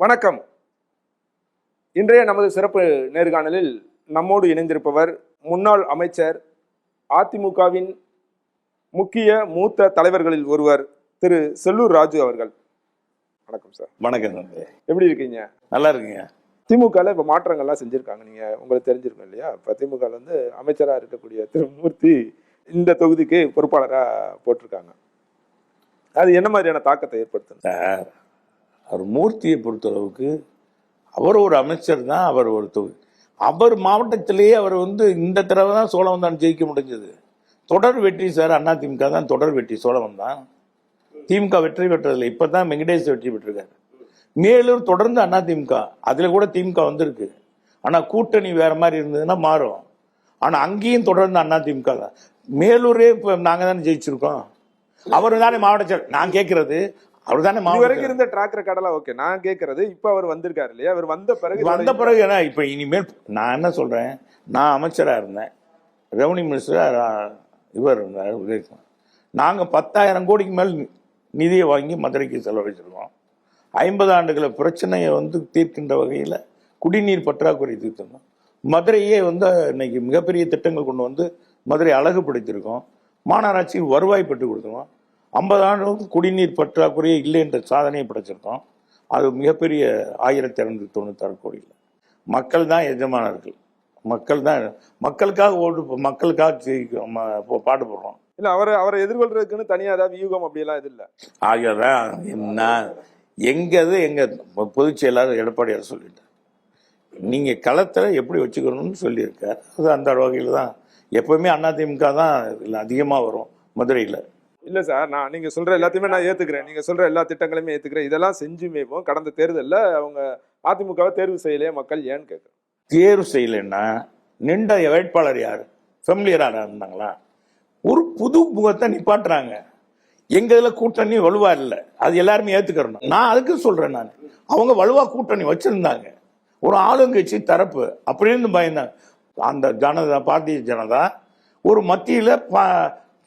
வணக்கம். இன்றைய நமது சிறப்பு நேர்காணலில் நம்மோடு இணைந்திருப்பவர் முன்னாள் அமைச்சர், அதிமுகவின் முக்கிய மூத்த தலைவர்களில் ஒருவர், திரு செல்லூர் ராஜு அவர்கள். வணக்கம் சார். வணக்கம். எப்படி இருக்கீங்க? நல்லா இருக்குங்க. திமுகல இப்ப மாற்றங்கள்லாம் செஞ்சிருக்காங்க, நீங்க உங்களுக்கு தெரிஞ்சிருக்கும் இல்லையா? இப்ப திமுக வந்து அமைச்சரா இருக்கக்கூடிய திரு மூர்த்தி இந்த தொகுதிக்கு பொறுப்பாளரா போட்டிருக்காங்க. அது என்ன மாதிரியான தாக்கத்தை ஏற்படுத்தும் சார்? அவர் மூர்த்தியை பொறுத்தளவுக்கு அவர் ஒரு அமைச்சர் தான். அவர் ஒரு தொகுதி, அவர் மாவட்டத்திலேயே அவர் வந்து இந்த தடவை தான் சோழவந்தான் ஜெயிக்க முடிஞ்சது. தொடர் வெற்றி சார். அதிமுக தான் தொடர் வெற்றி. சோழவந்தான் திமுக வெற்றி பெற்றதில்லை. இப்பதான் வெங்கடேஷ் வெற்றி பெற்றிருக்காரு. மேலூர் தொடர்ந்து அதிமுக, அதுல கூட திமுக வந்திருக்கு. ஆனா கூட்டணி வேற மாதிரி இருந்ததுன்னா மாறும். ஆனா அங்கேயும் தொடர்ந்து அதிமுக தான். மேலூரே இப்ப நாங்க தானே ஜெயிச்சிருக்கோம். அவர் தானே மாவட்ட. நான் கேட்கறது அவர் தானே வரைக்கும் இருந்த ட்ராக் ரெக்கார்டெல்லாம் ஓகே. நான் கேட்கறது இப்ப அவர் வந்திருக்காரு இல்லையா? அவர் வந்த பிறகு ஏன்னா இப்ப இனிமேல் நான் என்ன சொல்றேன், நான் அமைச்சரா இருந்தேன், ரெவன்யூ மினிஸ்டர் இவர் இருந்தார் உதயகுமார். நாங்க 10,000 கோடிக்கு மேல் நிதியை வாங்கி மதுரைக்கு செலவழிச்சிருக்கோம். 50 ஆண்டுகள பிரச்சனையை வந்து தீர்க்கின்ற வகையில் குடிநீர் பற்றாக்குறை தீர்த்தோம். மதுரையே வந்து இன்னைக்கு மிகப்பெரிய திட்டங்கள் கொண்டு வந்து மதுரை அழகுபடுத்தியிருக்கோம். மாநகராட்சி வருவாய் பெற்று கொடுத்துருக்கோம். 50 ஆண்டுகளுக்கு குடிநீர் பற்றாக்குறையே இல்லை என்ற சாதனையை படைச்சிருக்கோம். அது மிகப்பெரிய 1296 கோடியில். மக்கள் தான் எஜமானர்கள். மக்கள் தான் மக்களுக்காக மக்களுக்காக பாடுபடுறோம். இல்ல அவரை எதிர்கொள்றதுக்குன்னு தனியா ஏதாவது வியூகம் அப்படியெல்லாம் இது இல்லை. ஆகதான் என்ன எங்க பொதுச் செயலாளர் எடப்பாடியார் சொல்லிட்டார், நீங்க களத்துல எப்படி வச்சுக்கணும்னு சொல்லியிருக்கார். அது அந்த வகையில் தான் எப்பவுமே அதிமுக தான் அதிகமாக வரும் மதுரையில். இல்ல சார், நீங்க சொல்ற எல்லாத்தையுமே நான் ஏத்துக்கிறேன். நீங்க சொல்ற எல்லா திட்டங்களையுமே ஏத்துக்கிறேன். இதெல்லாம் செஞ்சுமேவும் கடந்த தேர்தலில் அவங்க அதிமுகவை தேர்வு செய்யலையே மக்கள் ஏன்னு கேட்குறேன். தேர்வு செய்யலைன்னா நின்ற வேட்பாளர் யாரு? ஃபெமிலியராக இருந்தாங்களா? ஒரு புது முகத்தை நிப்பாட்டுறாங்க. எங்க இதுல கூட்டணி வலுவா இல்லை, அது எல்லாருமே ஏத்துக்கிறோம். நான் அதுக்கு சொல்றேன். நான் அவங்க வலுவா கூட்டணி வச்சிருந்தாங்க, ஒரு ஆளுங்கட்சி தரப்பு அப்படி இருந்து பயந்தாங்க. அந்த ஜனதா, பாரதிய ஜனதா ஒரு மத்தியில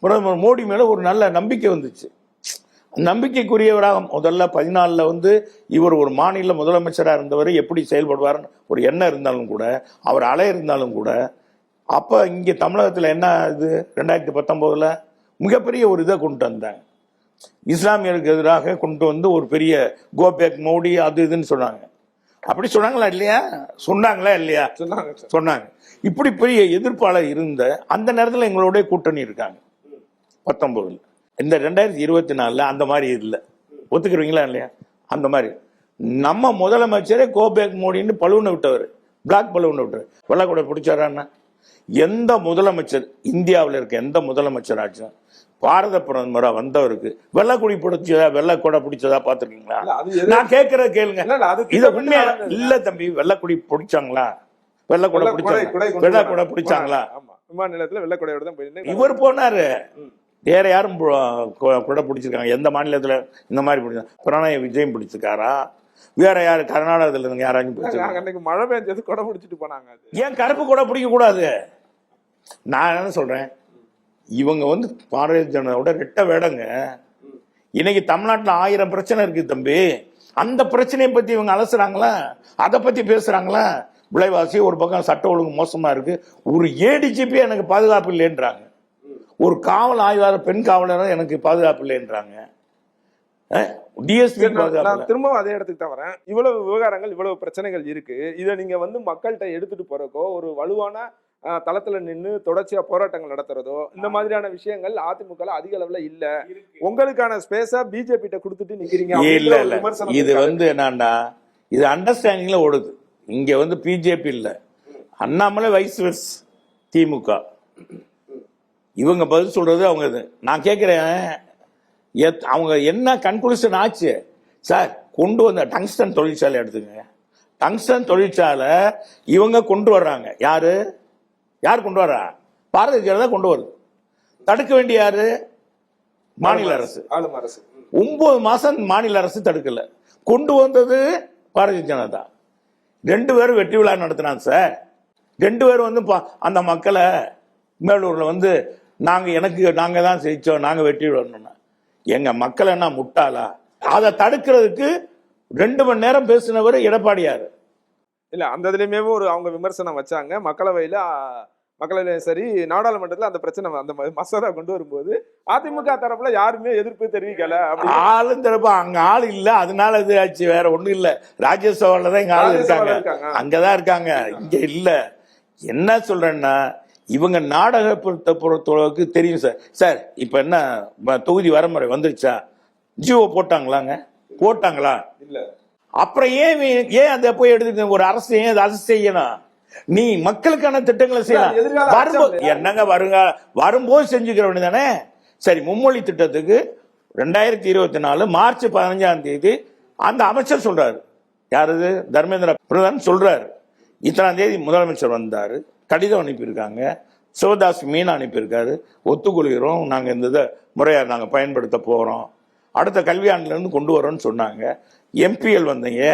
பிரதமர் மோடி மேல ஒரு நல்ல நம்பிக்கை வந்துச்சு. நம்பிக்கைக்குரியவராக முதல்ல 14 வந்து இவர் ஒரு மாநில முதலமைச்சராக இருந்தவர் எப்படி செயல்படுவார்னு ஒரு எண்ணம் இருந்தாலும் கூட, அவர் அலை இருந்தாலும் கூட, அப்ப இங்க தமிழகத்துல என்ன இது 2019 மிகப்பெரிய ஒரு இதை கொண்டு வந்தாங்க. இஸ்லாமியருக்கு எதிராக கொண்டு வந்து ஒரு பெரிய கோபேக் மோடி அது இதுன்னு சொன்னாங்க. அப்படி சொன்னாங்களா இல்லையா? சொன்னாங்களா இல்லையா? சொன்னாங்க. இப்படி பெரிய எதிர்ப்பாளர் இருந்த அந்த நேரத்தில் எங்களோட கூட்டணி இருக்காங்க 19. இந்த 2024 அந்த மாதிரி இல்லை. ஒத்துக்கிறீங்களா இல்லையா? அந்த மாதிரி நம்ம முதலமைச்சரே கோபேக் மோடின்னு பலூனை விட்டவர், பிளாக் பலூனை விட்டவர். வெள்ளக்கூட பிடிச்சாரான்னா எந்த முதலமைச்சர் இந்தியாவில் இருக்க எந்த முதலமைச்சராச்சும் பாரத பிரதமரா வந்தவருக்கு வெள்ளக்குடி பிடிச்சதா, வெள்ளக்கூட பிடிச்சதா பாத்துருக்கீங்களா? நான் கேட்கற கேளுங்க. இது உண்மையா இல்ல தம்பி. வெள்ளக்குடி பிடிச்சாங்களா? வெள்ளக்கூட பிடிச்சாங்களா? விமான நிலையத்துல வெள்ளக்கூடையோட தான் போயிருந்தேன். இவர் போனாரு. வேற யாரும் கூட பிடிச்சிருக்காங்க எந்த மாநிலத்துல இந்த மாதிரி பிடிச்சா? பிரணய விஜயம் பிடிச்சிருக்காரா? வேற யாரு கர்நாடகத்துல இருந்து யாராச்சும் பிடிச்சிருக்காங்க? மழை பெஞ்சது கொடை பிடிச்சிட்டு போனாங்க. ஏன் கருப்பு கூட பிடிக்க கூடாது? நான் என்ன சொல்றேன், இவங்க வந்து பாரதிய ஜனதாவோட ரெட்ட வேடங்க. இன்னைக்கு தமிழ்நாட்டில் 1000 பிரச்சனை இருக்கு தம்பி. அந்த பிரச்சனையை பத்தி இவங்க அலசுறாங்களா? அதை பத்தி பேசுறாங்களா? விலைவாசி ஒரு பக்கம், சட்ட ஒழுங்கு மோசமா இருக்கு, ஒரு ஏடிஜிபி எனக்கு பாதுகாப்பு இல்லைன்றாங்க, ஒரு காவல் ஆய்வாளர் பெண் காவலர் எனக்கு பாதுகாப்பு இல்லைன்றாங்க, டிஎஸ்பி பாதுகாப்பு. திரும்பவும் அதே இடத்துக்கு தான் வரேன். இவ்வளவு விவகாரங்கள், இவ்வளவு பிரச்சனைகள் இருக்கு. இதை நீங்க வந்து மக்கள்கிட்ட எடுத்துட்டு போறக்கோ, ஒரு வலுவான தளத்துல நின்று தொடர்ச்சியா போராட்டங்கள் நடத்துறதோ, இந்த மாதிரியான விஷயங்கள் அதிமுக அதிக அளவுல இல்ல. உங்களுக்கான ஸ்பேஸா பிஜேபி கிட்ட கொடுத்துட்டு நிக்கிறீங்க. இல்ல, இது வந்து என்னன்னா, இது அண்டர்ஸ்டாண்டிங்ல ஓடுது. இங்க வந்து பிஜேபி இல்ல, அண்ணாமலை வைஸ் திமுக. இவங்க பதில் சொல்றது அவங்க இது. நான் கேட்கிறேன், அவங்க என்ன கன்க்ளூஷன் ஆச்சு சார்? கொண்டு வந்த டங்ஸ்டன் தொழிற்சாலை எடுத்துங்க. டங்ஸ்டன் தொழிற்சாலை இவங்க கொண்டு வர்றாங்க. யார் கொண்டு வர்றா? பாரதிய ஜனதா கொண்டு வருது. தடுக்க வேண்டிய யாரு? மாநில அரசு. 9 மாசம் மாநில அரசு தடுக்கல. கொண்டு வந்தது பாரதிய ஜனதா. 2 பேரும் வெற்றி விழா நடத்தினாங்க சார். 2 பேரும் வந்து அந்த மக்களை மேலூர்ல வந்து நாங்க தான் ஜெயிச்சோம், நாங்க வெற்றி விழணும். எங்க மக்கள் என்ன முட்டாளா? அதை தடுக்கிறதுக்கு 2 மணி நேரம் பேசினவர் எடப்பாடியார். இல்ல அந்த இதுலயுமே ஒரு அவங்க விமர்சனம் வச்சாங்க. மக்களவையிலும் சரி நாடாளுமன்றத்துல அந்த பிரச்சனை அந்த மசோதா கொண்டு வரும்போது அதிமுக தரப்புல யாருமே எதிர்ப்பு தெரிவிக்கல. ஆளும் தரப்பு அங்க ஆள் இல்ல, அதனால இது ஆச்சு, வேற ஒண்ணும் இல்ல. ராஜ்யசபால தான் இங்க ஆள் இருக்காங்க, அங்கதான் இருக்காங்க, இங்க இல்ல. என்ன சொல்றேன்னா, இவங்க நாடகத்தை பொறுத்தளவுக்கு தெரியும் சார். சார் இப்ப என்ன தொகுதி வரமுறை வந்துருச்சா? ஜிஓ போட்டாங்களாங்க? போட்டாங்களா? இல்ல. அப்புறம் ஏன் அதை போய் எடுத்து ஒரு அரசு ஏன் அரசு செய்யணும்? நீ மக்களுக்கான திட்டங்களை செய்யலாம். வரும்போது என்னங்க வரும்போது செஞ்சுக்கிற வேண்டியதானே. சரி, மும்மொழி திட்டத்துக்கு 2024 மார்ச் 15 அந்த அமைச்சர் சொல்றாரு. யாரு? தர்மேந்திர பிரதான் சொல்றாரு. இத்தனாம் தேதி முதலமைச்சர் வந்தாரு, கடிதம் அனுப்பியிருக்காங்க, சிவதாஸ் மீனா அனுப்பியிருக்காரு, ஒத்துக்கொள்கிறோம், நாங்க இந்த முறையை நாங்க பயன்படுத்த போறோம், அடுத்த கல்வியாண்டுல இருந்து கொண்டு வரோம்னு சொன்னாங்க. எம்பிஎல் வந்தீங்க,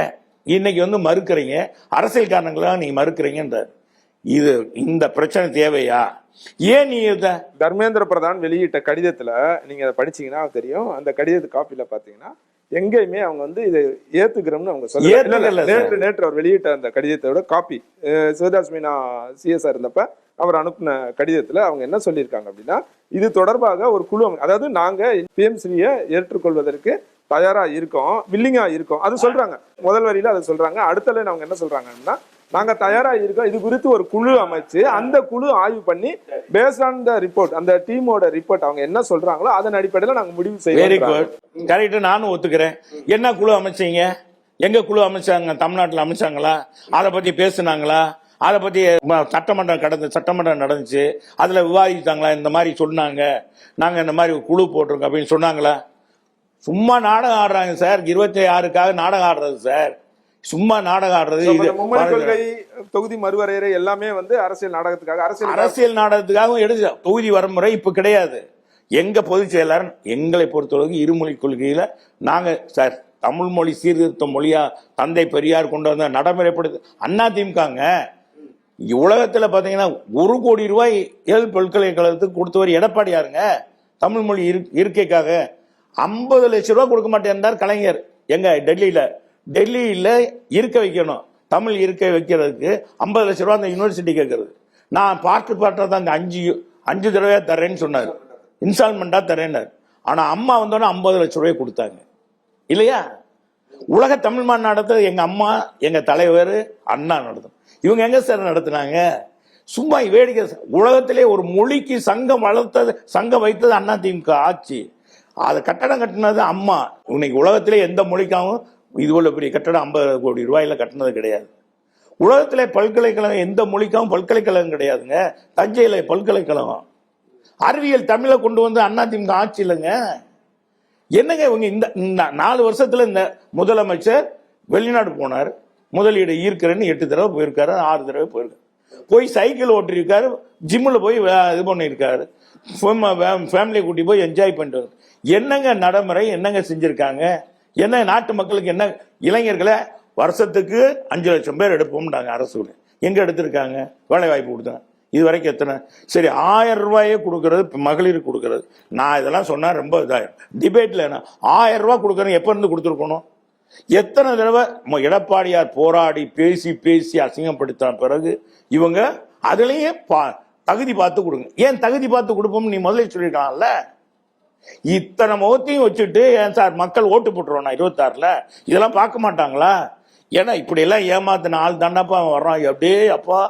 இன்னைக்கு மறுக்கிறீங்க, அரசியல் காரணங்களாக நீங்க மறுக்கிறீங்கன்றார். இது இந்த பிரச்சனை தேவையா? ஏன் நீ தர்மேந்திர பிரதான் வெளியிட்ட கடிதத்துல நீங்க அதை படிச்சீங்கன்னா தெரியும். அந்த கடிதத்து காப்பில பாத்தீங்கன்னா எங்கேயுமே அவங்க இதை ஏத்துக்கிறோம்னு அவங்க சொல்ல. நேற்று அவர் வெளியிட்ட அந்த கடிதத்தோட காப்பி சிவதாஸ் மீனா சிஎஸ்ஆர் இருந்தப்ப அவர் அனுப்பின கடிதத்துல அவங்க என்ன சொல்லியிருக்காங்க அப்படின்னா, இது தொடர்பாக ஒரு குழு, அதாவது நாங்க பிஎம்சியை ஏற்றுக்கொள்வதற்கு தயாரா இருக்கோம், வில்லிங்கா இருக்கோம், அது சொல்றாங்க. முதல் வரியில அதை சொல்றாங்க. அடுத்த அவங்க என்ன சொல்றாங்கன்னா, நாங்க தயாரா இருக்கோம், இது குறித்து ஒரு குழு அமைச்சு அந்த குழு ஆய்வு பண்ணி பேஸ்ட் ஆன் த ரிப்போர்ட், அந்த டீமோட ரிப்போர்ட் அவங்க என்ன சொல்றாங்களோ அதன் அடிப்படையில் நாங்க முடிவு செய்வோம். வெரி குட், கரெக்ட், நானும் ஒத்துக்கிறேன். என்ன குழு அமைச்சீங்க? எங்க குழு அமைச்சாங்க? தமிழ்நாட்டில் அமைச்சாங்களா? அதை பத்தி பேசுனாங்களா? அதை பத்தி சட்டமன்றம் நடந்துச்சு, அதுல விவாதித்தாங்களா? இந்த மாதிரி சொன்னாங்க, நாங்க இந்த மாதிரி குழு போட்டிருக்கோம் அப்படின்னு சொன்னாங்களா? சும்மா நாடகம் ஆடுறாங்க சார். 26க்காக நாடகம் ஆடுறது சார், சும்மா நாடகம் ஆடுறது. தொகுதி மறுவரையறை எல்லாமே அரசியல் நாடகத்துக்காக, அரசியல் நாடகத்துக்காகவும் எடுத்து தொகுதி வரமுறை இப்ப கிடையாது. எங்க பொதுச் செயலாளர் எங்களை பொறுத்தளவுக்கு இருமொழி கொள்கையில நாங்க சார் தமிழ் மொழி சீர்திருத்த மொழியா தந்தை பெரியார் கொண்டு வந்த நடைமுறைப்படுத்து அதிமுகங்க. உலகத்துல பாத்தீங்கன்னா 1 கோடி ரூபாய் ஏழு பல்கலைக்கழகத்துக்கு கொடுத்தவர் எடப்பாடியாருங்க. தமிழ் மொழி இருக்கைக்காக 50 லட்சம் ரூபாய் கொடுக்க மாட்டேன் கலைஞர். எங்க டெல்லியில இருக்க வைக்கணும், தமிழ் இருக்க வைக்கிறதுக்கு 50 லட்சம் ரூபாய் அந்த யூனிவர்சிட்டி கேட்கறது. நான் பாட்டா தான் இந்த 5 தடவையா தரேன்னு சொன்னார், இன்ஸ்டால்மெண்டா தரேன்னாரு. ஆனா அம்மா வந்தோடனே 50 லட்சம் ரூபாய் கொடுத்தாங்க இல்லையா? உலக தமிழ் மாநாட்டத்தை எங்க அம்மா, எங்க தலைவர் அண்ணா நடத்தும். இவங்க எங்க சார் நடத்தினாங்க? சும்மா வேடிக்கை. உலகத்திலே ஒரு மொழிக்கு சங்கம் வைத்தது அதிமுக ஆட்சி. அது கட்டடம் கட்டினது அம்மா. இன்னைக்கு உலகத்திலே எந்த மொழிக்காகவும் இதுபோல பெரிய கட்டடம் 50 கோடி ரூபாயில கட்டினது கிடையாது. உலகத்திலே பல்கலைக்கழகம் எந்த மொழிக்காகவும் பல்கலைக்கழகம் கிடையாதுங்க. தஞ்சையில பல்கலைக்கழகம். அறிவியல் தமிழை கொண்டு வந்து அதிமுக ஆட்சி இல்லைங்க. என்னங்க இவங்க இந்த 4 வருஷத்துல இந்த முதலமைச்சர் வெளிநாடு போனார், முதலீடு ஈர்க்கிறேன்னு 8 தடவை போயிருக்காரு, 6 தடவை போயிருக்காரு. போய் சைக்கிள் ஓட்டிருக்காரு, ஜிம்மில் போய் இது பண்ணியிருக்காரு, ஃபேமிலியை கூட்டி போய் என்ஜாய் பண்ணிட்டு. என்னங்க நடைமுறை, என்னங்க செஞ்சிருக்காங்க? என்ன நாட்டு மக்களுக்கு என்ன? இளைஞர்களை வருஷத்துக்கு 5 லட்சம் பேர் எடுப்போம்னாங்க அரசு. எங்க எடுத்திருக்காங்க? வேலை வாய்ப்பு கொடுத்தாங்க. இது வரைக்கும் எத்தனை? சரி, 1000 ரூபாயே கொடுக்கறது, மகளிருக்கு கொடுக்கறது. நான் இதெல்லாம் சொன்னா ரொம்ப இதாயிரும் டிபேட்ல. 1000 ரூபாய் கொடுக்கறது எப்ப இருந்து கொடுத்துருக்கணும்? எத்தனை தடவை எடப்பாடியார் போராடி பேசி அசிங்கப்படுத்த பிறகு இவங்க அதுலயே தகுதி பார்த்து கொடுங்க. ஏன் தகுதி பார்த்து கொடுப்போம் நீ முதல்ல சொல்லிருக்கலாம்ல. இத்தனை முகத்தையும் வச்சுட்டு ஏன் சார் மக்கள் ஓட்டு போட்டுருவோம் 26ல? இதெல்லாம் பார்க்க மாட்டாங்களா? ஏன்னா இப்படி எல்லாம் ஏமாத்தின ஆள் தாண்டாப்பா வர்றான். அப்படியே அப்பா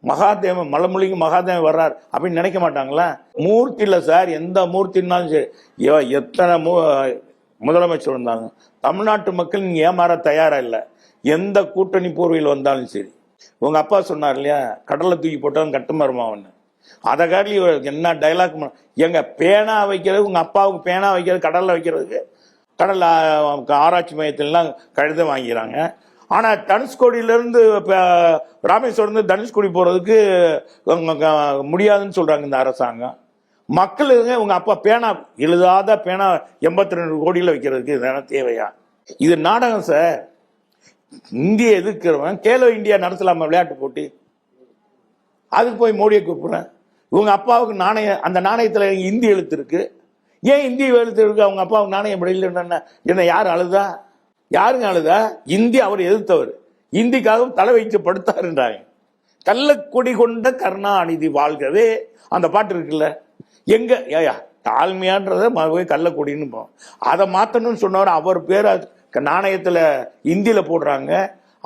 மகாதேவன் மலமொழிக்கு மகாதேவன் வர்றார் அப்படின்னு நினைக்க மாட்டாங்களா? மூர்த்தி இல்ல சார், எந்த மூர்த்தினாலும் சரி. எத்தனை முதலமைச்சர் வந்தாங்க, தமிழ்நாட்டு மக்கள் நீங்க ஏமாற தயாரா இல்லை. எந்த கூட்டணி போர்வையில் வந்தாலும் சரி. உங்க அப்பா சொன்னார் இல்லையா, கடலை தூக்கி போட்டவன் கட்டுமரமாவன். அதை காட்டி என்ன டைலாக். எங்க பேனா வைக்கிறது, உங்க அப்பாவுக்கு பேனா வைக்கிறது, கடல்ல வைக்கிறதுக்கு கடல் ஆராய்ச்சி மையத்திலாம் கடிதம் வாங்கிறாங்க. ஆனா தனுஷ்கோடியிலிருந்து ராமேஸ்வரம் தனுஷ்கோடி போறதுக்கு முடியாதுன்னு சொல்றாங்க இந்த அரசாங்கம். மக்களுங்க உங்க அப்பா பேனா எழுதாத பேனா 82 கோடியில வைக்கிறதுக்கு இதெல்லாம் தேவையா? இது நாடகம் சார். இந்திய எதிர்க்கிறவன் கேலோ இந்தியா நடத்தலாமா விளையாட்டு போட்டி? அதுக்கு போய் மோடியை கூப்பிடுறேன். இவங்க அப்பாவுக்கு நாணயம், அந்த நாணயத்துல இந்தி எழுத்து இருக்கு. ஏன் இந்தி எழுத்து இருக்கு? அவங்க அப்பாவுக்கு நாணயம் என்ன யார் அழுதா? யாருங்க அழுதா? இந்தி அவர் எதிர்த்தவர், இந்திக்காக தலை வைத்து படுத்தாருன்றாங்க. கள்ளக்கொடி கொண்ட கருணாநிதி வாழ்கவே அந்த பாட்டு இருக்குல்ல, எங்க ஏயா தாழ்மையான்றத போய் கள்ளக்கொடின்னு போம். அதை மாத்தணும்னு சொன்னவர், அவர் பேரை நாணயத்துல இந்தியில போடுறாங்க.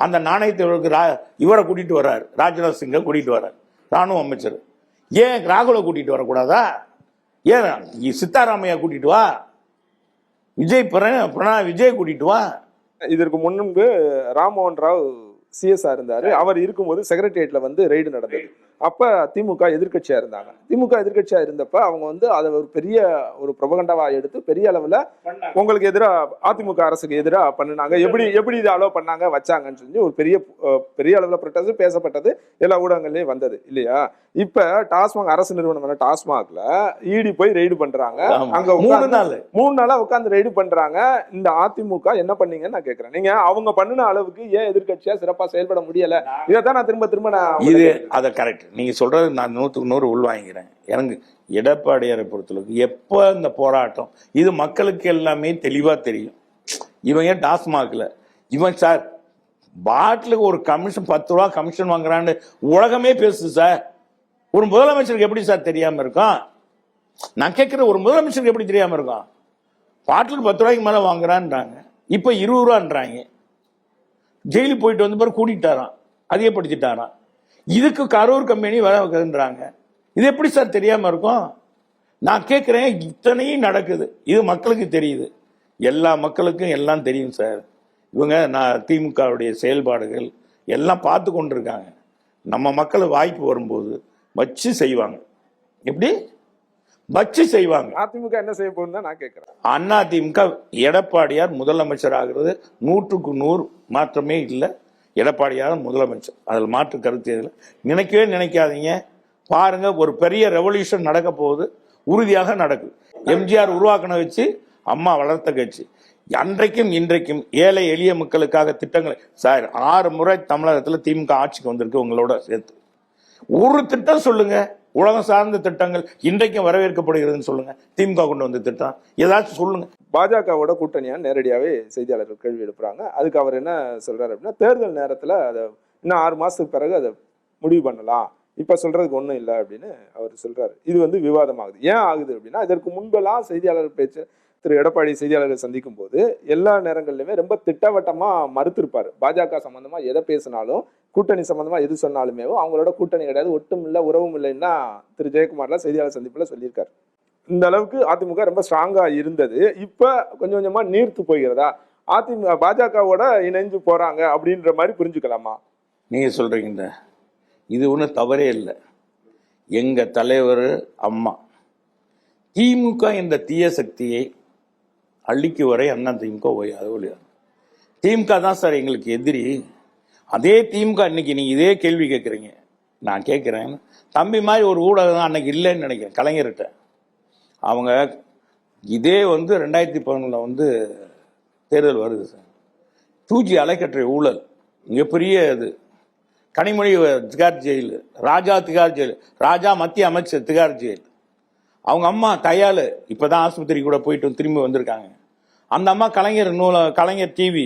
அந்த நாணயத்திற்கு இவரை கூட்டிட்டு வர்றாரு, ராஜ்நாத் சிங்கை கூட்டிட்டு வர்றாரு, ராணுவ அமைச்சர். ஏன் ராகுலை கூட்டிட்டு வரக்கூடாதா? ஏன் சித்தாராமையா கூட்டிட்டு வா, பிரணாய் விஜய் கூட்டிட்டு வா. இதற்கு முன்பு ராம்மோகன் ராவ் சிஎஸ்ஆர் இருந்தாரு. அவர் இருக்கும்போது செக்ரட்டரியேட்ல வந்து ரெய்டு நடந்தது. அப்ப திமுக எதிர்க்கட்சியா இருந்தாங்க. திமுக எதிர்க்கட்சியா இருந்தப்ப அவங்க வந்து அதை ஒரு பெரிய ஒரு புரபகண்டாவா எடுத்து பெரிய அளவுல உங்களுக்கு எதிராக, அதிமுக அரசுக்கு எதிராக பண்ணினாங்க. எப்படி இதை அலோவ் பண்ணாங்க வச்சாங்கன்னு சொல்லி ஒரு பெரிய அளவுல ப்ரொட்டஸ்ட் பேசப்பட்டது, எல்லா ஊடகங்கள்லயும் வந்தது இல்லையா? இப்ப டாஸ்மாக் அரசு நிறுவனம் டாஸ்மாக்ல இடி போய் ரெய்டு பண்றாங்க. அங்க 3 நாளா உட்கார்ந்து ரெய்டு பண்றாங்க. இந்த அதிமுக என்ன பண்ணீங்கன்னு நான் கேட்கிறேன். நீங்க அவங்க பண்ணின அளவுக்கு ஏன் எதிர்க்கட்சியா சிறப்பா செயல்பட முடியல? இதைத்தான் நான் திரும்ப இது அதை கரெக்ட் நீங்க சொல்றது நான் 100க்கு 100 உள்வாங்கிறேன். எனக்கு எடப்பாடியாரை பொறுத்தளவுக்கு எப்ப இந்த போராட்டம், இது மக்களுக்கு எல்லாமே தெளிவா தெரியும். இவங்க டாஸ்மாக்ல இவன் சார் பாட்டிலுக்கு ஒரு கமிஷன் 10 ரூபா கமிஷன் வாங்குறான்னு உலகமே பேசுது சார். ஒரு முதலமைச்சருக்கு எப்படி சார் தெரியாம இருக்கும்? நான் கேட்கிற, ஒரு முதலமைச்சருக்கு எப்படி தெரியாம இருக்கும்? பாட்டிலுக்கு 10 ரூபாய்க்கு மேல வாங்குறான்றாங்க, இப்ப 20 ரூபான்றாங்க. ஜெயிலுக்கு போயிட்டு வந்து பிறகு கூட்டிட்டாராம், அதிகப்படுத்திட்டாராம். இதுக்கு கரூர் கம்பெனி வேலை வைக்கிறதுன்றாங்க. இது எப்படி சார் தெரியாம இருக்கும்? நான் கேட்கிறேன், இத்தனையும் நடக்குது, இது மக்களுக்கு தெரியுது, எல்லா மக்களுக்கும் எல்லாம் தெரியும் சார். இவங்க திமுகவுடைய செயல்பாடுகள் எல்லாம் பார்த்து கொண்டிருக்காங்க. நம்ம மக்கள் வாய்ப்பு வரும்போது வச்சு செய்வாங்க. எப்படி வச்சு செய்வாங்க? அதிமுக என்ன செய்ய போகுதுன்னு நான் கேட்கிறேன். அதிமுக எடப்பாடியார் முதலமைச்சர் ஆகிறது 100க்கு 100 மாற்றமே இல்லை. எடப்பாடியார் முதலமைச்சர், அதில் மாற்று கருத்து இல்லை. நினைக்கவே நினைக்காதீங்க. பாருங்க, ஒரு பெரிய ரெவல்யூஷன் நடக்க போகுது, உறுதியாக நடக்குது. எம்ஜிஆர் உருவாக்கின வச்சு அம்மா வளர்த்த கட்சி. அன்றைக்கும் இன்றைக்கும் ஏழை எளிய மக்களுக்காக திட்டங்கள் சார் 6 முறை தமிழகத்தில் திமுக ஆட்சிக்கு வந்திருக்கு உங்களோட சேர்த்து. ஒரு திட்டம் சொல்லுங்க, உலகம் சார்ந்த திட்டங்கள் இன்றைக்கும் வரவேற்கப்படுகிறதுன்னு சொல்லுங்க. திமுக கொண்டு வந்த திட்டம் ஏதாச்சும் சொல்லுங்க. பாஜகவோட கூட்டணியா நேரடியாவே செய்தியாளர்கள் கேள்வி எழுப்புறாங்க. அதுக்கு அவர் என்ன சொல்றாரு அப்படின்னா, தேர்தல் நேரத்துல அதை இன்னும் 6 மாசத்துக்கு பிறகு அதை முடிவு பண்ணலாம், இப்ப சொல்றதுக்கு ஒண்ணும் இல்லை அப்படின்னு அவர் சொல்றாரு. இது வந்து விவாதமாகுது. ஏன் ஆகுது அப்படின்னா, இதற்கு முன்பெல்லாம் செய்தியாளர் பேச்சு திரு எடப்பாடி செய்தியாளர்கள் சந்திக்கும் போது எல்லா நேரங்களிலுமே ரொம்ப திட்டவட்டமா மறுத்திருப்பாரு. பாஜக சம்பந்தமா எதை பேசினாலும், கூட்டணி சம்பந்தமா எது சொன்னாலுமே அவங்களோட கூட்டணி கிடையாது, ஒட்டும் இல்லை உறவும் இல்லைன்னா திரு ஜெயக்குமார்ல செய்தியாளர் சந்திப்புல சொல்லியிருக்காரு. இந்த அளவுக்கு அதிமுக ரொம்ப ஸ்ட்ராங்கா இருந்தது. இப்ப கொஞ்சம் கொஞ்சமா நீர்த்து போகிறதா? அதிமுக பாஜகவோட இணைஞ்சு போறாங்க அப்படின்ற மாதிரி புரிஞ்சுக்கலாமா? நீங்க சொல்றீங்க, இது ஒன்றும் தவறே இல்லை. எங்க தலைவர் அம்மா திமுக என்ற தீய சக்தியை அள்ளிக்கு வரை அதிமுக ஓயாது. திமுக தான் சார் எங்களுக்கு எதிரி. அதே திமுக இன்னைக்கு நீங்க இதே கேள்வி கேட்குறீங்க. நான் கேட்குறேன், தம்பி மாதிரி ஒரு ஊடகம் தான் அன்னைக்கு இல்லைன்னு நினைக்கிறேன் கலைஞர்கிட்ட. அவங்க இதே 2011 தேர்தல் வருது சார். 2G அலைக்கற்றை ஊழல் மிகப்பெரிய இது. கனிமொழி திகார் ஜெயில், ராஜா திகார் ஜெயில், ராஜா மத்திய அமைச்சர் திகார் ஜெயில். அவங்க அம்மா கையால் இப்பதான் ஆஸ்பத்திரி கூட போயிட்டு திரும்பி வந்திருக்காங்க. அந்த அம்மா கலைஞர் டிவி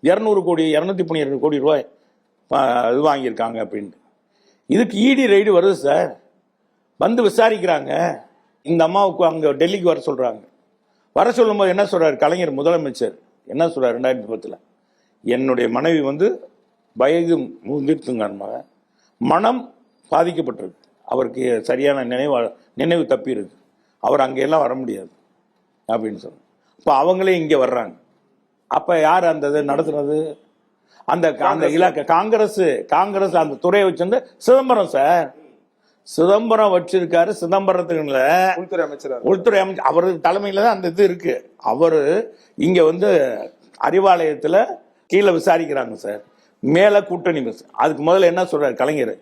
200 கோடி 212 கோடி ரூபாய் இது வாங்கியிருக்காங்க அப்படின்ட்டு. இதுக்கு இடி ரைடு வருது சார், வந்து விசாரிக்கிறாங்க. இந்த அம்மாவுக்கு அங்கே டெல்லிக்கு வர சொல்றாங்க. வர சொல்லும் போது என்ன சொல்றாரு கலைஞர் முதலமைச்சர்? என்ன சொல்றாரு 2010 என்னுடைய மனைவி வயது முதிர்த்துங்க, மனம் பாதிக்கப்பட்டிருக்கு, அவருக்கு சரியான நினைவு தப்பி இருக்கு, அவர் அங்கெல்லாம் வர முடியாது அப்படின்னு சொன்னாங்க. இப்போ அவங்களே இங்கே வர்றாங்க. அப்போ யார் அந்த இதை நடத்துனது? அந்த இலாக்கா காங்கிரஸ் அந்த துறையை வச்சிருந்து சிதம்பரம் சார். சிதம்பரம் வச்சிருக்காரு. சிதம்பரத்துக்குல உள்துறை அமைச்சர் அவரு தலைமையில தான் அந்த இது இருக்கு. அவரு இங்க அறிவாலயத்துல கீழே விசாரிக்கிறாங்க சார், மேல கூட்டணி. அதுக்கு முதல்ல என்ன சொல்றாரு கலைஞர்?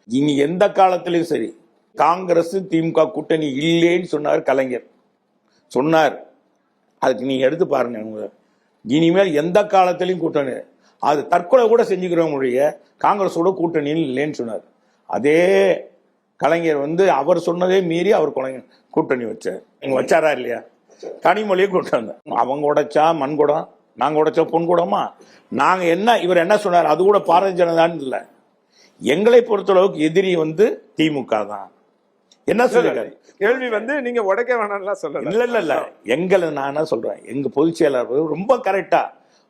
இனி எந்த காலத்திலயும் சரி காங்கிரஸ் திமுக கூட்டணி இல்லைன்னு சொன்னார் கலைஞர். சொன்னார், அதுக்கு நீங்க எடுத்து பாருங்க. இனிமேல் எந்த காலத்திலையும் கூட்டணி, அது தற்கொலை கூட செஞ்சுக்கிறவங்களுடைய காங்கிரஸோட கூட்டணி இல்லைன்னு சொன்னார். அதே கலைஞர் அவர் சொன்னதே மீறி அவர் கூட்டணி வச்சார். நீங்க வச்சாரா இல்லையா? கனிமொழியை கூட்டம் அவங்க உடைச்சா மண்குடம் நாங்க உடைச்ச பொன் கூடமா? நாங்க என்ன, இவர் என்ன சொன்னார், அது கூட பாரதிய ஜனதான்னு இல்லை, எங்களை பொறுத்தளவுக்கு எதிரி வந்து திமுக தான். என்ன சொல்லிருக்காரு? கேள்வி வந்து நீங்க உடைக்க வேணாம்லாம் சொல்லல. இல்ல எங்களை நான் என்ன சொல்றேன், எங்க பொதுச் செயலாளர் ரொம்ப கரெக்டா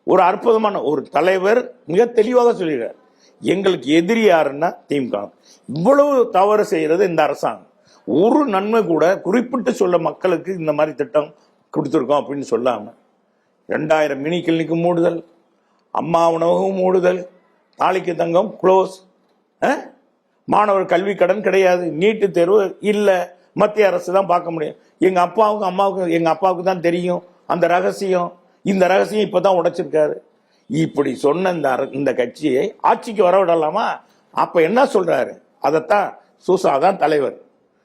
ஒரு அற்புதமான ஒரு தலைவர் மிக தெளிவாக சொல்லிடுறார், எங்களுக்கு எதிரி யாருன்னா திமுக. இவ்வளவு தவறு செய்யறது இந்த அரசாங்கம். ஒரு நன்மை கூட குறிப்பிட்டு சொல்ல மக்களுக்கு இந்த மாதிரி திட்டம் கொடுத்துருக்கோம் அப்படின்னு சொல்லாம 2000 மினி கிளினிக்கு மூடுதல், அம்மா உணவகம் மூடுதல், தாலிக்கு தங்கம் க்ளோஸ், மாணவர் கல்வி கடன் கிடையாது, நீட்டு தேர்வு இல்ல, மத்திய அரசு தான் பார்க்க முடியும். எங்க அப்பாவுக்கு தான் தெரியும் அந்த ரகசியம். இந்த ரகசியம் இப்பதான் உடைச்சிருக்காரு. இப்படி சொன்ன இந்த கட்சியை ஆட்சிக்கு வர விடலாமா? அப்ப என்ன சொல்றாரு? அதத்தான் சூசாதான் தலைவர்.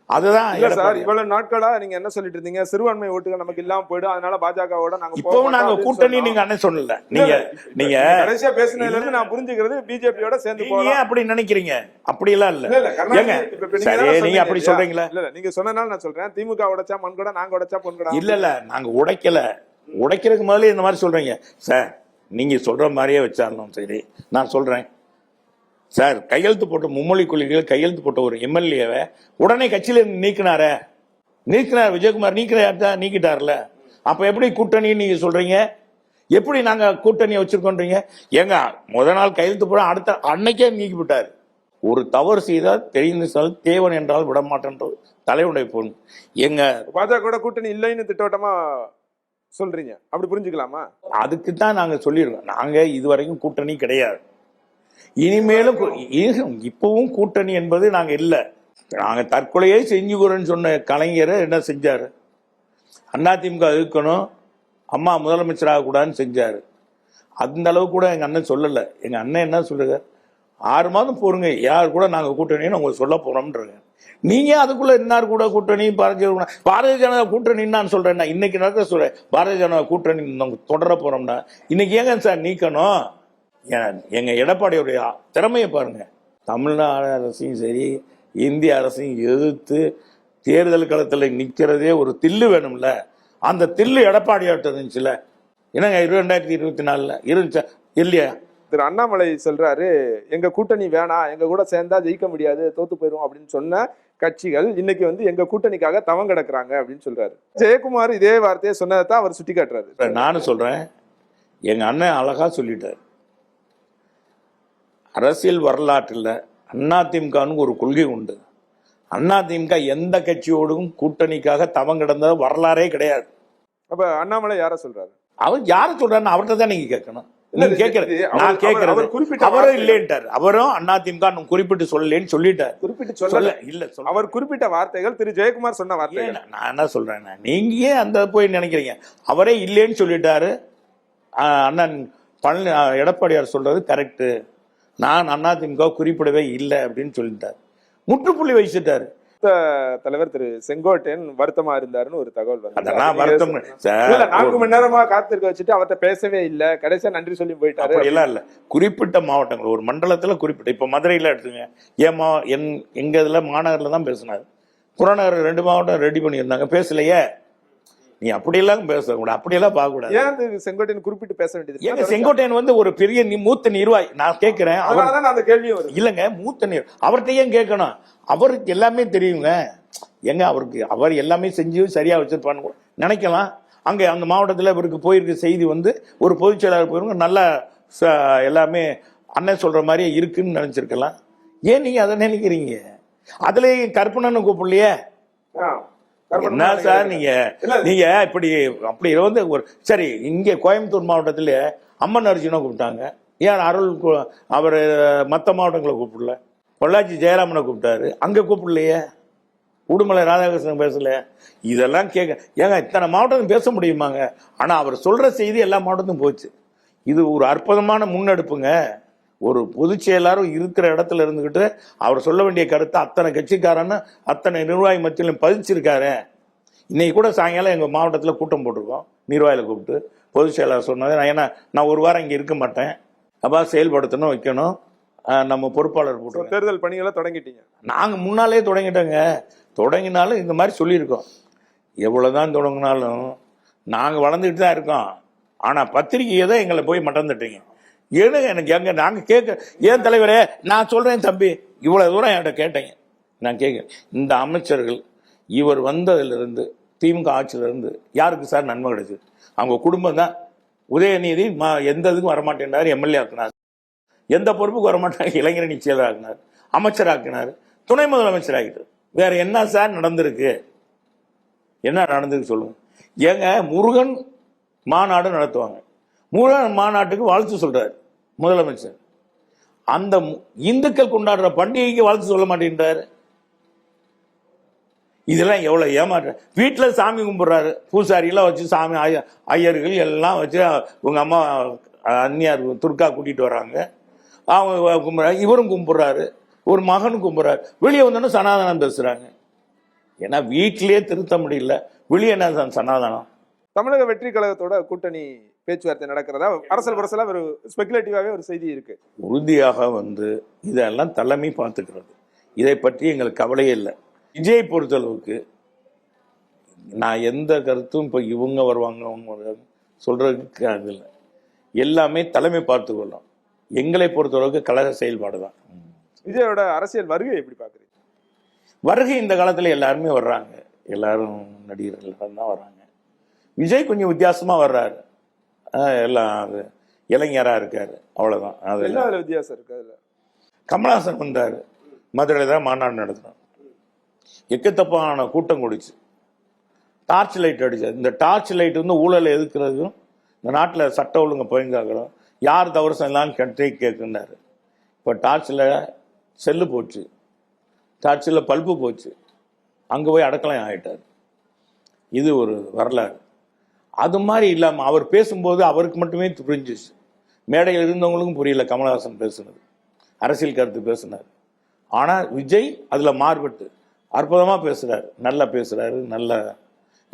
அதுதான் இல்ல சார், இவ்வளவு நாட்களா நீங்க என்ன சொல்லிட்டு இருந்தீங்க, சிறுபான்மை ஓட்டுகள் நமக்கு இல்லாம போயிடும், அதனால பாஜகவோட இப்பவும் நாங்க கூட்டணி நீங்க அண்ணன் சொல்லல. நீங்க கடைசியா பேசினதுல இருந்து நான் புரிஞ்சுக்கிறது பிஜேபியோட சேர்ந்து போறோம் அப்படி நினைக்கிறீங்க. அப்படி எல்லாம் இல்ல. சரி, நீங்க அப்படி சொல்றீங்களா? இல்ல நீங்க சொன்னனால நான் சொல்றேன், திமுக உடைச்சா மண்கூட, நாங்க உடைச்சா பொன்கூட. இல்ல நாங்க உடைக்கல. உடைக்கிறதுக்கு முதல்ல இந்த மாதிரி சொல்றீங்க சார். நீங்க சொல்ற மாதிரியே வச்சாலும் சரி, நான் சொல்றேன் சார், கையெழுத்து போட்ட மும்மொழி கொள்கைகள் கையெழுத்து போட்ட ஒரு எம்எல்ஏவை உடனே கட்சியில நீக்கினார் விஜயகுமார், நீக்கிட்டார்ல. அப்ப எப்படி கூட்டணி நீங்க சொல்றீங்க? எப்படி நாங்க கூட்டணியை வச்சிருக்கோன்றீங்க? ஏங்க முத நாள் கையெழுத்து போட அடுத்த அன்னைக்கே நீக்கி விட்டாரு. ஒரு தவறு செய்தால் தெரிந்தால் தேவன் என்றால் விடமாட்டேன்றது தலைவனுடைய பொண்ணு. எங்க பாஜக கூட்டணி இல்லைன்னு திட்டவட்டமா சொல்றீங்க, அப்படி புரிஞ்சுக்கலாமா? அதுக்கு தான் நாங்க சொல்லிருக்கோம், நாங்க இதுவரைக்கும் கூட்டணி கிடையாது, இனிமேலும் இப்பவும் கூட்டணி என்பது நாங்க இல்ல. நாங்க தற்கொலையே செஞ்சுக்கிறோன்னு சொன்ன கலைஞரை என்ன செஞ்சாரு? அதிமுக இருக்கணும், அம்மா முதலமைச்சர் ஆகக்கூடாதுன்னு செஞ்சாரு. அந்த அளவு கூட எங்க அண்ணன் சொல்லல. எங்க அண்ணன் என்ன சொல்லுங்க, 6 மாதம் போருங்க, யார் கூட நாங்க கூட்டணின்னு உங்களுக்கு சொல்ல போறோம்ன்றாங்க. நீங்க அதுக்குள்ள இன்னார் கூட கூட்டணி, பாரதிய ஜனதா கூட்டணி நான் சொல்றேன். இன்னைக்கு நடக்க சொல்றேன், பாரதிய ஜனதா கூட்டணி தொடர போறோம்னா இன்னைக்கு ஏங்க சார் நீக்கணும்? எங்க எடப்பாடியுடைய திறமையை பாருங்க. தமிழ்நாடு அரசையும் சரி இந்திய அரசையும் எதிர்த்து தேர்தல் களத்துல நிக்கிறதே ஒரு தில்லு வேணும்ல. அந்த தில்லு எடப்பாடியாட்ட இருந்துச்சுல. என்னங்க 2024 இருந்துச்சா இல்லையா? திரு அண்ணாமலை சொல்றாரு, எங்க கூட்டணி வேணாம், எங்க கூட சேர்ந்தா ஜெயிக்க முடியாது, தோத்து போயிரும் அப்படின்னு சொன்ன கட்சிகள் இன்னைக்கு வந்து எங்க கூட்டணிக்காக தவம் கிடக்குறாங்க அப்படின்னு சொல்றாரு. ஜெயக்குமார் இதே வார்த்தையை சொன்னதான் அவர் சுட்டி காட்டுறாரு. நானும் சொல்றேன், எங்க அண்ணன் அழகா சொல்லிட்டாரு. அரசியல் வரலாற்றில் அதிமுகன்னு ஒரு கொள்கை உண்டு. அதிமுக எந்த கட்சியோடும் கூட்டணிக்காக தவம் கிடந்த வரலாறே கிடையாது. அப்ப அண்ணாமலை யார சொல்றாரு? அவர் யார சொல்றாரு அவர்கிட்ட தான் நீங்க கேட்கணும். நான் கேட்கறது அவரும் இல்லைன்ட்டார். அவரும் அதிமுக குறிப்பிட்டு சொல்லலன்னு சொல்லிட்டார். குறிப்பிட்டு சொல்ல இல்ல, அவர் குறிப்பிட்ட வார்த்தைகள் திரு ஜெயக்குமார் சொன்ன வார்த்தைகள். நான் என்ன சொல்றேன், நீங்க ஏன் அந்த போய் நினைக்கிறீங்க? அவரே இல்லைன்னு சொல்லிட்டாரு. அண்ணன் எடப்பாடியார் சொல்றது கரெக்ட், நான் அதிமுக குறிப்பிடவே இல்லை அப்படின்னு சொல்லிட்டார். முற்றுப்புள்ளி வச்சுட்டாரு. தலைவர் திரு செங்கோட்டையன் வருத்தமா இருந்தாருன்னு ஒரு தகவல் வந்து, 4 மணி நேரமா காத்திருக்க வச்சுட்டு அவர்கிட்ட பேசவே இல்லை, கடைசியா நன்றி சொல்லி போயிட்டாரு. எல்லாம் இல்ல, குறிப்பிட்ட மாவட்டங்கள் ஒரு மண்டலத்துல குறிப்பிட்ட, இப்ப மதுரையில எடுத்துங்க, எங்க இதுல மாநகர்ல தான் பேசினாரு. புறநகர் 2 மாவட்டம் ரெடி பண்ணியிருந்தாங்க, பேசலையே. நீ அப்படியெல்லாம் பேசக்கூடாது, அப்படியெல்லாம் பார்க்க கூடாது. ஏன் செங்கோட்டையன் குறிப்பிட்டு பேச வேண்டியது? ஏங்க செங்கோட்டையன் வந்து ஒரு பெரிய மூத்த நிர்வாகி. நான் கேட்கிறேன், அந்த கேள்வியும் வருது. இல்லங்க, மூத்த அவர்கிட்ட ஏன் கேட்கணும்? அவருக்கு எல்லாமே தெரியுங்க. எங்க அவர் எல்லாமே செஞ்சு சரியா வச்சிருப்பான்னு நினைக்கலாம். அங்க அந்த மாவட்டத்தில் இவருக்கு போயிருக்க செய்தி வந்து ஒரு பொதுச் செயலாளர் போயிருங்க, நல்லா எல்லாமே அண்ணன் சொல்ற மாதிரியே இருக்குன்னு நினைச்சிருக்கலாம். ஏன் நீங்க அதை நினைக்கிறீங்க? அதுலயும் கற்பனை கூப்பிடலையே. என்ன சார் நீங்க இப்படி அப்படி வந்து ஒரு சரி, இங்க கோயம்புத்தூர் மாவட்டத்துல அம்மன் அர்ஜுனா கூப்பிட்டாங்க, ஏன் அருள் அவர் மற்ற மாவட்டங்களை கூப்பிடல? பொள்ளாச்சி ஜெயராமனை கூப்பிட்டாரு, அங்க கூப்பிடலையே. உடுமலை ராதாகிருஷ்ணன் பேசல. இதெல்லாம் ஏங்க இத்தனை மாவட்டம் பேச முடியுமாங்க? ஆனா அவர் சொல்ற செய்தி எல்லா மாவட்டத்தும் போச்சு. இது ஒரு அற்புதமான முன்னெடுப்புங்க. ஒரு பொதுச் செயலாளரும் இருக்கிற இடத்துல இருந்துகிட்டு அவர் சொல்ல வேண்டிய கருத்தை அத்தனை கட்சிக்காரன்னு அத்தனை நிர்வாகி மத்தியிலும் பதிச்சிருக்காரு. இன்னைக்கு கூட சாயங்காலம் எங்க மாவட்டத்தில் கூட்டம் போட்டிருக்கோம், நிர்வாகிகளை கூப்பிட்டு பொதுச் செயலாளர் சொன்னது. ஏன்னா நான் ஒரு வாரம் இங்க இருக்க மாட்டேன், அப்பா செயல்படுத்தணும், வைக்கணும், நம்ம பொறுப்பாளர் போட்டு தேர்தல் பணிகளை தொடங்கிட்டீங்க. நாங்க முன்னாலே தொடங்கிட்டோங்க. தொடங்கினாலும் இந்த மாதிரி சொல்லியிருக்கோம். எவ்வளவுதான் தொடங்கினாலும் நாங்க வளர்ந்துட்டு தான் இருக்கோம். ஆனா பத்திரிகையை தான் எங்களை போய் மட்டம் தட்டுறீங்க. ஏன்னு எனக்கு எங்க நாங்க கேட்க, ஏன் தலைவரே நான் சொல்றேன் தம்பி, இவ்வளவு தூரம் என்கிட்ட கேட்டீங்க, நான் கேட்க, இந்த அமைச்சர்கள் இவர் வந்ததிலிருந்து திமுக ஆட்சியிலிருந்து யாருக்கு சார் நன்மை கிடைச்சது? அவங்க குடும்பம் தான். உதயநிதி எந்த இதுக்கும் வரமாட்டேன்றார், எம்எல்ஏ ஆக்கினார். எந்த பொறுப்புக்கு வரமாட்டாங்க, இளைஞரணி செயலர் ஆக்கினார், அமைச்சர் ஆக்கினார், துணை முதலமைச்சர் ஆகிட்டார். வேற என்ன சார் நடந்திருக்கு? என்ன நடந்திருக்கு சொல்லுங்க. ஏங்க முருகன் மாநாடு நடத்துவாங்க, முருகன் மாநாட்டுக்கு வாழ்த்து சொல்றாரு முதலமைச்சர். அந்த இந்துக்கள் கொண்டாடுற பண்டிகைக்கு வாழ்த்து சொல்ல மாட்டேன்றாரு. இதெல்லாம் எவ்வளவு ஏமாற்ற. வீட்டுல சாமி கும்பிடுறாரு, பூசாரி எல்லாம் வச்சு சாமி ஐயர்கள் எல்லாம் வச்சு உங்க அம்மா அந்நியார் துர்கா கூட்டிட்டு வர்றாங்க, அவங்க கும்பிடுறாரு, இவரும் கும்பிடுறாரு, ஒரு மகனும் கும்பிடுறாரு. வெளியே வந்தோன்னு சனாதனம் பேசுறாங்க. ஏன்னா வீட்டிலேயே திருத்த முடியல, வெளியே என்ன சனாதனம்? தமிழக வெற்றி கழகத்தோட கூட்டணி பேச்சுவார்த்தை நடக்கிறதா அரசியல் புரசலா ஒரு ஸ்பெகுலேட்டிவாவே ஒரு செய்தி இருக்கு. உறுதியாக இதெல்லாம் தலைமை பார்த்துக்கிறது. இதை பற்றி எங்களுக்கு கவலையே இல்லை. விஜய் பொறுத்தளவுக்கு நான் எந்த கருத்தும் இப்போ இவங்க வருவாங்க அவங்க சொல்றதுக்கு அது இல்லை. எல்லாமே தலைமை பார்த்து கொள்ளும். எங்களை பொறுத்தளவுக்கு கழக செயல்பாடு தான். விஜயோட அரசியல் வருகை எப்படி பாக்குறீங்க? வருகை இந்த காலத்துல எல்லாருமே வர்றாங்க, எல்லாரும் நடிகர்கள் தான் வர்றாங்க. விஜய் கொஞ்சம் வித்தியாசமா வர்றாரு, எல்லாம் இளைஞரா இருக்காரு, அவ்வளவுதான். அது என்ன வித்தியாசம் இருக்கு அதுல? கமலஹாசன் வந்தாரு, மதுரையில் தான் மாநாடு நடத்தினோம், எக்கத்தப்பான கூட்டம் கூடிச்சு, டார்ச் லைட் அடிச்சார். இந்த டார்ச் லைட் ஊழலை எதுக்குறதும் இந்த நாட்டில் சட்ட ஒழுங்கு பயந்தாக்கிறோம், யார் தவறு செய்யலான்னு கேட்குறாரு. இப்போ டார்ச்சில் செல்லு போச்சு, டார்ச்சில் பல்பு போச்சு, அங்கே போய் அடக்கலாம் ஆகிட்டார். இது ஒரு வரலாறு. அது மாதிரி இல்லாமல் அவர் பேசும்போது அவருக்கு மட்டுமே புரிஞ்சிச்சு, மேடையில் இருந்தவங்களுக்கும் புரியல கமலஹாசன் பேசுனது, அரசியல் கருத்து பேசினார். ஆனால் விஜய் அதில் மாறுபட்டு அற்புதமாக பேசுகிறார், நல்லா பேசுகிறாரு. நல்லா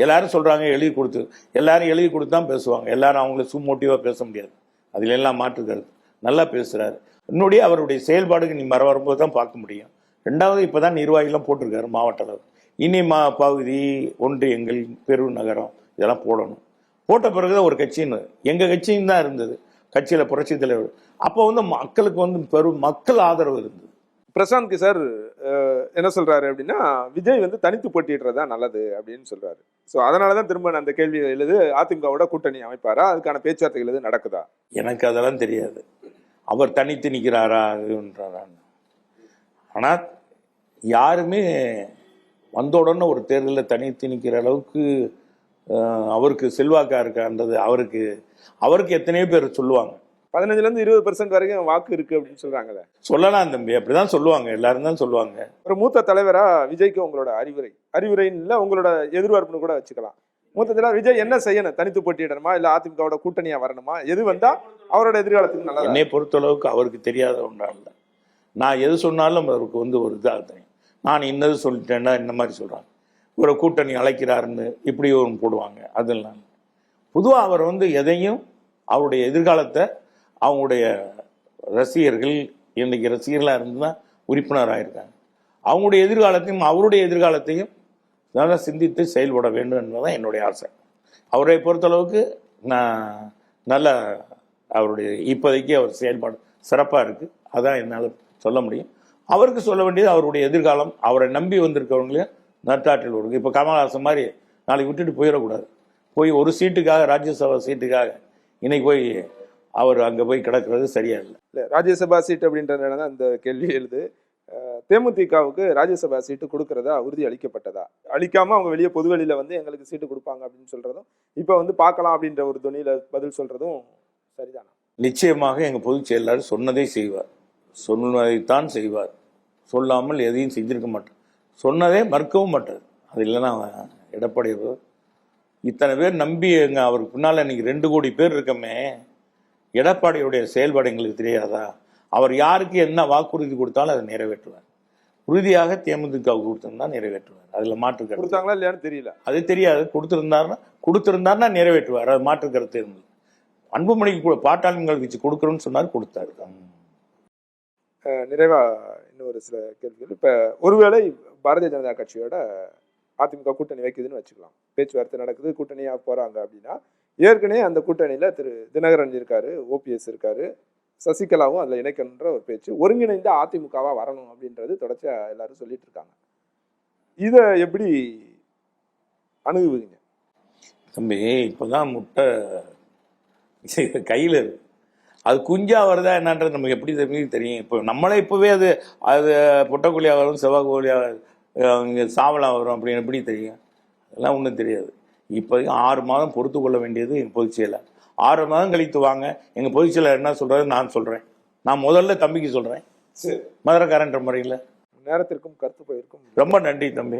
எல்லாரும் சொல்கிறாங்க எழுதி கொடுத்து, எல்லாரும் எழுதி கொடுத்து தான் பேசுவாங்க, எல்லாரும் அவங்கள சும்மோட்டிவாக பேச முடியாது, அதில் எல்லாம் மாற்றுக்கிறது. நல்லா பேசுகிறாரு. என்னுடைய அவருடைய செயல்பாடுக்கு நீ வரும்போது தான் பார்க்க முடியும். ரெண்டாவது இப்போ தான் நிர்வாகிலாம் போட்டிருக்காரு மாவட்ட அளவு. இனி பகுதி, ஒன்றியங்கள், பெருநகரம் இதெல்லாம் போடணும். போட்ட பிறகுதான் ஒரு கட்சின்னு எங்கள் கட்சியும் தான் இருந்தது, கட்சியில் புரட்சி தலைவர். அப்போ மக்களுக்கு பெரும் மக்கள் ஆதரவு இருந்தது. பிரசாந்த் கிஷோர் என்ன சொல்றாரு அப்படின்னா, விஜய் தனித்து போட்டிடுறதா நல்லது அப்படின்னு சொல்றாரு. ஸோ அதனாலதான் திரும்ப அந்த கேள்வி எழுது, அதிமுகவோட கூட்டணி அமைப்பாரா, அதுக்கான பேச்சுவார்த்தைகள் எது நடக்குதா? எனக்கு அதெல்லாம் தெரியாது, அவர் தனித்து நிற்கிறாரா அதுன்றாரான்னு. ஆனால் யாருமே வந்த உடனே ஒரு தேர்தலில் தனித்து நிற்கிற அளவுக்கு அவருக்கு செல்வாக்கா இருக்கான்றது அவருக்கு எத்தனையோ பேர் சொல்லுவாங்க. 15% வரைக்கும் வாக்கு இருக்கு அப்படின்னு சொல்றாங்க. சொல்லலாம் தம்பி, அப்படிதான் சொல்லுவாங்க, எல்லாரும் தான் சொல்லுவாங்க. ஒரு மூத்த தலைவரா விஜய்க்கு உங்களோட அறிவுரைன்னு இல்ல, உங்களோட எதிர்பார்ப்புன்னு கூட வச்சுக்கலாம். மூத்த தலைவர் விஜய் என்ன செய்யணும்? தனித்து போட்டியிடணுமா, இல்ல அதிமுகவோட கூட்டணியா வரணுமா? எது வந்தா அவரோட எதிர்காலத்துக்கு நல்லா? என்னை பொறுத்தளவுக்கு அவருக்கு தெரியாத ஒன்றா இல்லை. நான் எது சொன்னாலும் அவருக்கு ஒரு இதாக, நான் இன்னது சொல்லிட்டேன்னா இந்த மாதிரி சொல்றாங்க, ஒரு கூட்டணி அழைக்கிறாருன்னு இப்படி ஒன்று போடுவாங்க. அதெல்லாம் பொதுவாக அவர் எதையும் அவருடைய எதிர்காலத்தை அவங்களுடைய ரசிகர்கள், இன்றைக்கு ரசிகர்களாக இருந்து தான் உறுப்பினராக இருக்காங்க, அவங்களுடைய எதிர்காலத்தையும் அவருடைய எதிர்காலத்தையும் நல்லா சிந்தித்து செயல்பட வேண்டும் என்பதுதான் என்னுடைய ஆசை. அவரை பொறுத்தளவுக்கு நான் நல்ல அவருடைய இப்போதைக்கு அவர் செயல்பாடு சிறப்பாக இருக்குது, அதான் என்னால் சொல்ல முடியும். அவருக்கு சொல்ல வேண்டியது அவருடைய எதிர்காலம், அவரை நம்பி வந்திருக்கவங்களையும் நட்டாற்றில் கொடுக்கு. இப்போ கமலஹாசன் மாதிரி நாளைக்கு விட்டுட்டு போயிடக்கூடாது, போய் ஒரு சீட்டுக்காக, ராஜ்யசபா சீட்டுக்காக இன்னைக்கு போய் அவர் அங்கே போய் கிடக்கிறது சரியா இல்லை. ராஜ்யசபா சீட்டு அப்படின்றதுனால தான் இந்த கேள்வி எழுது. தேமுதிகவுக்கு ராஜ்யசபா சீட்டு கொடுக்கறதா உறுதி அளிக்கப்பட்டதா? அளிக்காம அவங்க வெளியே பொதுவெளியில எங்களுக்கு சீட்டு கொடுப்பாங்க அப்படின்னு சொல்றதும், இப்போ பார்க்கலாம் அப்படின்ற ஒரு துணியில பதில் சொல்றதும் சரிதானா? நிச்சயமாக எங்கள் பொதுச் செயலாளர் சொன்னதை செய்வார், சொன்னதைத்தான் செய்வார், சொல்லாமல் எதையும் செஞ்சிருக்க மாட்டார், சொன்னதே மறுக்கவும் மாட்டார். அது இல்லைன்னா எடப்பாடி இத்தனை பேர் நம்பி அவருக்கு பின்னால் இன்னைக்கு 2 கோடி பேர் இருக்கமே, எடப்பாடியுடைய செயல்பாடு எங்களுக்கு தெரியாதா? அவர் யாருக்கு என்ன வாக்குறுதி கொடுத்தாலும் அதை நிறைவேற்றுவார். உறுதியாக தேமுதிகவுக்கு கொடுத்திருந்தா நிறைவேற்றுவார், அதுல மாற்று கருத்து. கொடுத்தாங்களா இல்லையான்னு தெரியல, அது தெரியாது. கொடுத்திருந்தாருன்னா நிறைவேற்றுவார், அது மாற்று கருத்து இருந்தது. அன்புமணிக்கு கூட பாட்டாளிகள் கட்சி கொடுக்குறோன்னு சொன்னார், கொடுத்தாரு. நிறைவா இன்னொரு சில கேள்விகள். இப்ப ஒருவேளை பாரதிய ஜனதா கட்சியோட அதிமுக கூட்டணி வைக்குதுன்னு வச்சுக்கலாம், பேச்சுவார்த்தை நடக்குது, கூட்டணியா போறாங்க அப்படின்னா, ஏற்கனவே அந்த கூட்டணியில திரு தினகரன் இருக்காரு, ஓபிஎஸ் இருக்காரு, சசிகலாவும் அதுல இணைக்கணுன்ற ஒரு பேச்சு. ஒருங்கிணைந்த அதிமுகவா வரணும் அப்படின்றது தொடர்ச்சியா எல்லாரும் சொல்லிட்டு இருக்காங்க. இத எப்படி அணுகுவீங்க? தம்பி இப்பதான் முட்டை கையில இருக்கு. அது குஞ்சா வருதா என்னன்றது நமக்கு எப்படி தெரியும்? இப்போ நம்மளே இப்பவே அது அது பொட்டக்கோழியா வரும், செவ்வாய்க்கோழியா இங்கே சாவலா வரும் அப்படின்னு எப்படி தெரியும்? அதெல்லாம் ஒன்றும் தெரியாது. இப்போதைக்கு 6 மாதம் பொறுத்து கொள்ள வேண்டியது எங்கள் பொதுச் செயலர். 6 மாதம் கழித்து வாங்க. எங்கள் பொதுச் செயலர் என்ன சொல்றாரு நான் சொல்றேன். நான் முதல்ல தம்பிக்கு சொல்றேன், சரி, மதுரைக்காரன்ற முறையில். நேரத்திற்கும் கருத்து போயிருக்கும் ரொம்ப நன்றி தம்பி.